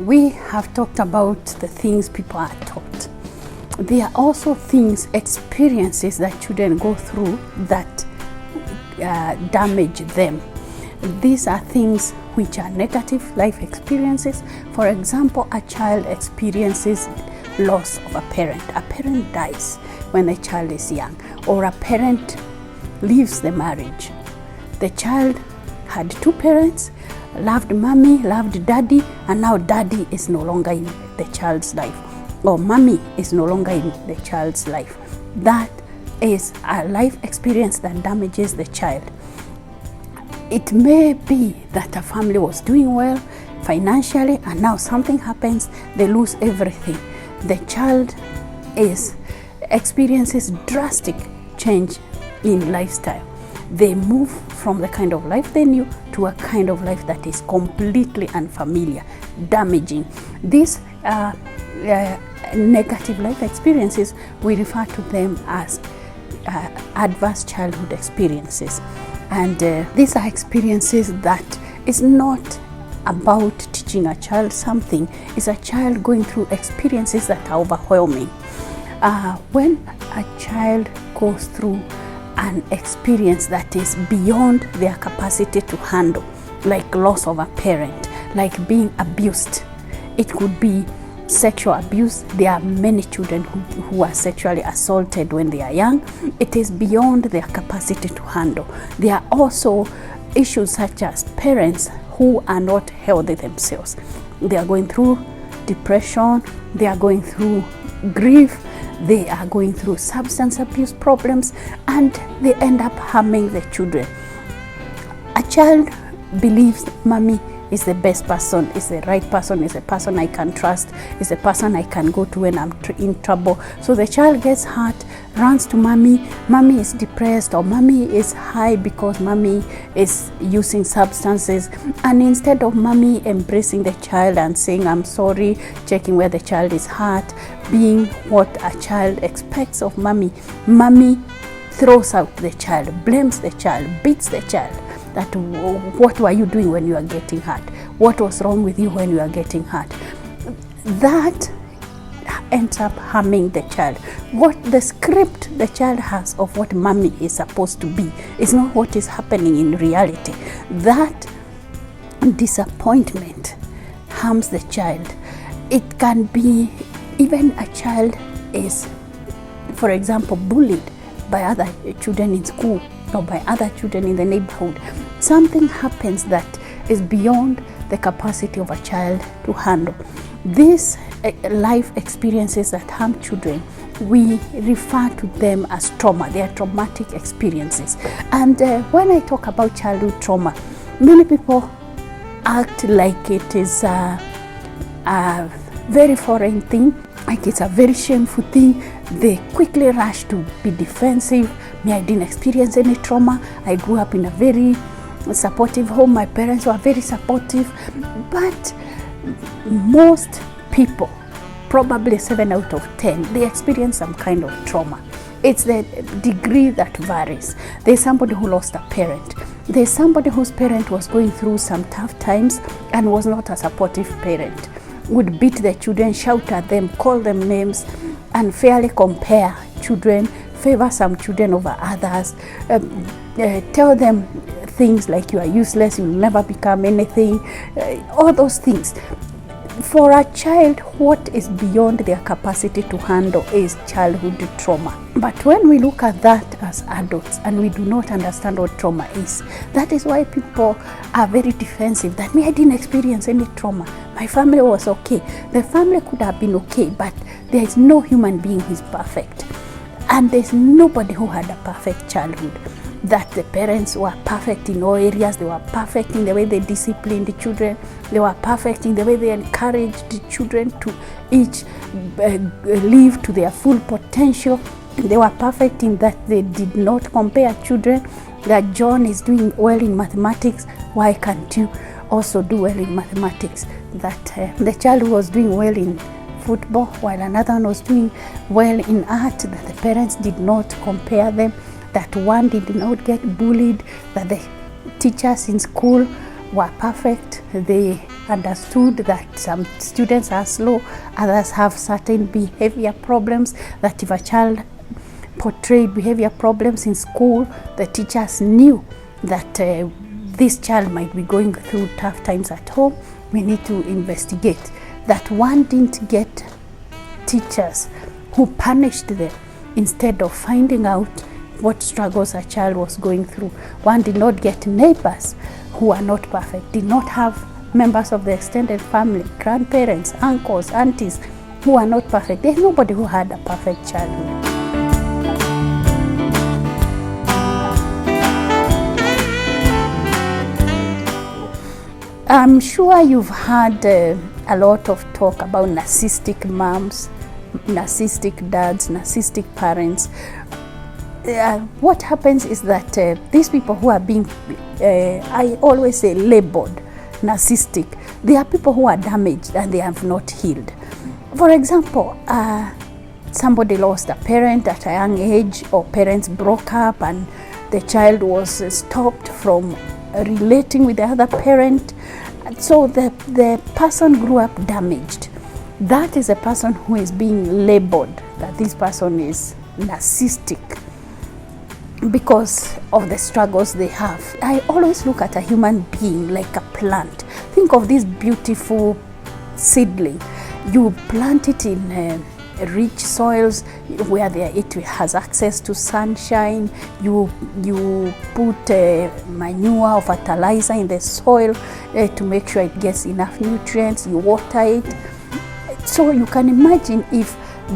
We have talked about the things people are taught. There are also things, experiences that children go through that damage them. These are things which are negative life experiences. For example, a child experiences loss of a parent. A parent dies when a child is young, or a parent leaves the marriage. The child had two parents, loved mommy, loved daddy, and now daddy is no longer in the child's life, or mommy is no longer in the child's life. That is a life experience that damages the child. It may be that a family was doing well financially, and now something happens, they lose everything. The child experiences drastic change in lifestyle. They move from the kind of life they knew to a kind of life that is completely unfamiliar, damaging. These negative life experiences, we refer to them as adverse childhood experiences. And these are experiences that is not about teaching a child something. It's a child going through experiences that are overwhelming. When a child goes through an experience that is beyond their capacity to handle, like loss of a parent, like being abused. It could be sexual abuse. There are many children who are sexually assaulted when they are young. It is beyond their capacity to handle. There are also issues such as parents who are not healthy themselves. They are going through depression, they are going through grief, they are going through substance abuse problems, and they end up harming the children. A child believes mommy is the best person, is the right person, is a person I can trust, is a person I can go to when I'm in trouble. So the child gets hurt, runs to mommy, mommy is depressed, or mommy is high because mommy is using substances. And instead of mommy embracing the child and saying I'm sorry, checking where the child is hurt, being what a child expects of mommy, mommy throws out the child, blames the child, beats the child. That what were you doing when you are getting hurt? What was wrong with you when you are getting hurt? That ends up harming the child. What the script the child has of what mommy is supposed to be is not what is happening in reality. That disappointment harms the child. It can be even a child is, for example, bullied by other children in school or by other children in the neighborhood. Something happens that is beyond the capacity of a child to handle. These life experiences that harm children, we refer to them as trauma. They are traumatic experiences. And when I talk about childhood trauma, many people act like it is a very foreign thing, like it's a very shameful thing. They quickly rush to be defensive. Me, I didn't experience any trauma. I grew up in a very supportive home. My parents were very supportive. But most people, probably 7 out of 10, they experience some kind of trauma. It's the degree that varies. There's somebody who lost a parent. There's somebody whose parent was going through some tough times and was not a supportive parent. Would beat their children, shout at them, call them names, unfairly compare children, favor some children over others, tell them things like you are useless, you will never become anything, all those things. For a child, what is beyond their capacity to handle is childhood trauma. But when we look at that as adults and we do not understand what trauma is, that is why people are very defensive, that me, I didn't experience any trauma. My family was okay. The family could have been okay, but there is no human being who is perfect. And there's nobody who had a perfect childhood. That the parents were perfect in all areas. They were perfect in the way they disciplined the children. They were perfect in the way they encouraged the children to each live to their full potential. They were perfect in that they did not compare children. That John is doing well in mathematics, why can't you also do well in mathematics? That the child who was doing well in football while another one was doing well in art, that the parents did not compare them, that one did not get bullied, that the teachers in school were perfect. They understood that some students are slow, others have certain behavior problems, that if a child portrayed behavior problems in school, the teachers knew that this child might be going through tough times at home. We need to investigate. That one didn't get teachers who punished them instead of finding out what struggles a child was going through. One did not get neighbors who are not perfect, did not have members of the extended family, grandparents, uncles, aunties who are not perfect. There's nobody who had a perfect childhood. I'm sure you've heard a lot of talk about narcissistic moms, narcissistic dads, narcissistic parents. What happens is that these people who are being, I always say, labeled narcissistic, they are people who are damaged and they have not healed. For example, somebody lost a parent at a young age, or parents broke up and the child was stopped from relating with the other parent. So the person grew up damaged. That is a person who is being labeled that this person is narcissistic because of the struggles they have. I always look at a human being like a plant. Think of this beautiful seedling. You plant it in rich soils where it has access to sunshine. You put manure or fertilizer in the soil to make sure it gets enough nutrients. You water it. So you can imagine if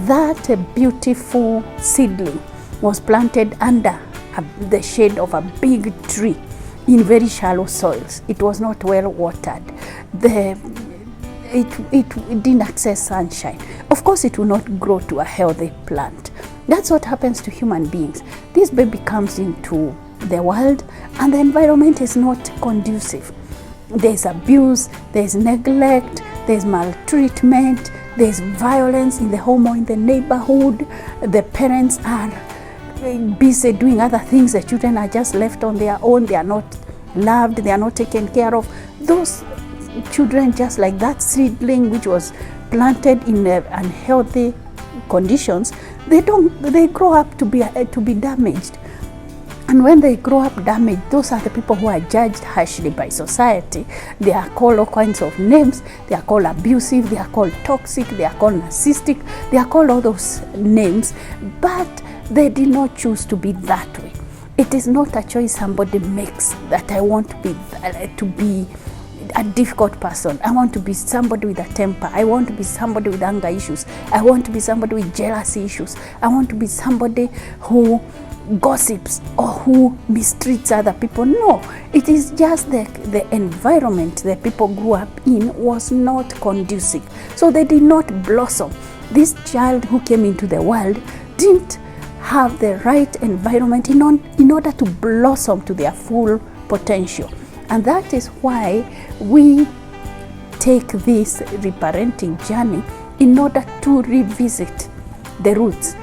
that beautiful seedling was planted under the shade of a big tree in very shallow soils. It was not well watered. It didn't access sunshine. Of course, it will not grow to a healthy plant. That's what happens to human beings. This baby comes into the world and the environment is not conducive. There's abuse, there's neglect, there's maltreatment, there's violence in the home or in the neighborhood. The parents are busy doing other things. The children are just left on their own. They are not loved, they are not taken care of. Those children, just like that seedling which was planted in unhealthy conditions, they grow up to be damaged. And when they grow up damaged, those are the people who are judged harshly by society. They are called all kinds of names. They are called abusive, they are called toxic, they are called narcissistic, they are called all those names, but they did not choose to be that way. It is not a choice somebody makes, that I want to be a difficult person. I want to be somebody with a temper. I want to be somebody with anger issues. I want to be somebody with jealousy issues. I want to be somebody who gossips or who mistreats other people. No, it is just the environment that people grew up in was not conducive. So they did not blossom. This child who came into the world didn't have the right environment in order to blossom to their full potential. And that is why we take this reparenting journey in order to revisit the roots.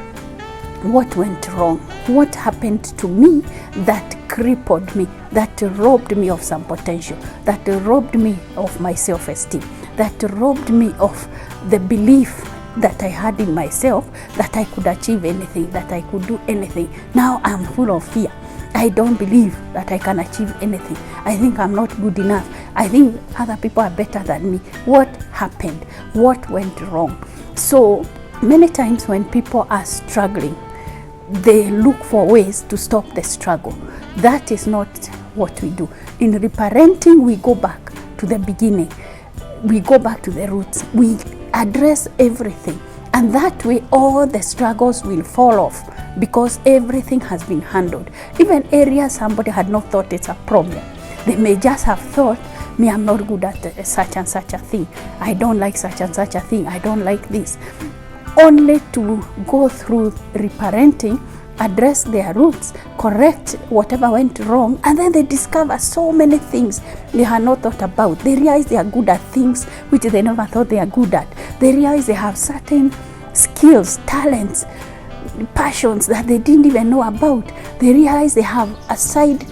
What went wrong? What happened to me that crippled me, that robbed me of some potential, that robbed me of my self-esteem, that robbed me of the belief that I had in myself, that I could achieve anything, that I could do anything. Now I'm full of fear. I don't believe that I can achieve anything. I think I'm not good enough. I think other people are better than me. What happened? What went wrong? So many times when people are struggling, they look for ways to stop the struggle. That is not what we do. In reparenting, we go back to the beginning. We go back to the roots. We address everything. And that way, all the struggles will fall off because everything has been handled. Even areas somebody had not thought it's a problem. They may just have thought, me, I'm not good at such and such a thing. I don't like such and such a thing. I don't like this. Only to go through reparenting, address their roots, correct whatever went wrong, and then they discover so many things they had not thought about. They realize they are good at things which they never thought they are good at. They realize they have certain skills, talents, passions that they didn't even know about. They realize they have a side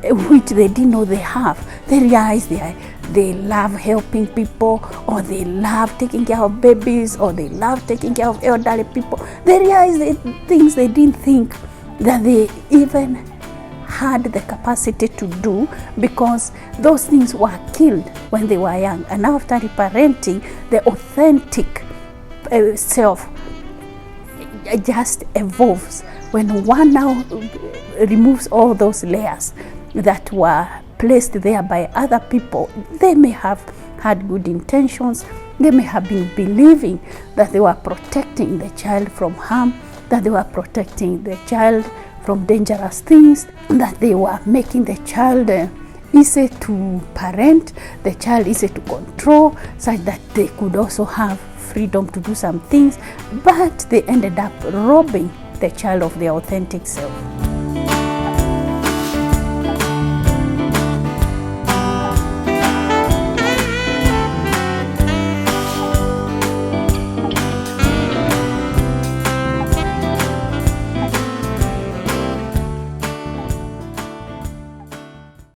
which they didn't know they have. They realize they love helping people, or they love taking care of babies, or they love taking care of elderly people. They realize things they didn't think that they even had the capacity to do, because those things were killed when they were young. And after reparenting, the authentic self just evolves when one now removes all those layers that were placed there by other people. They may have had good intentions, they may have been believing that they were protecting the child from harm, that they were protecting the child from dangerous things, that they were making the child easy to parent, the child easy to control, such that they could also have freedom to do some things, but they ended up robbing the child of their authentic self.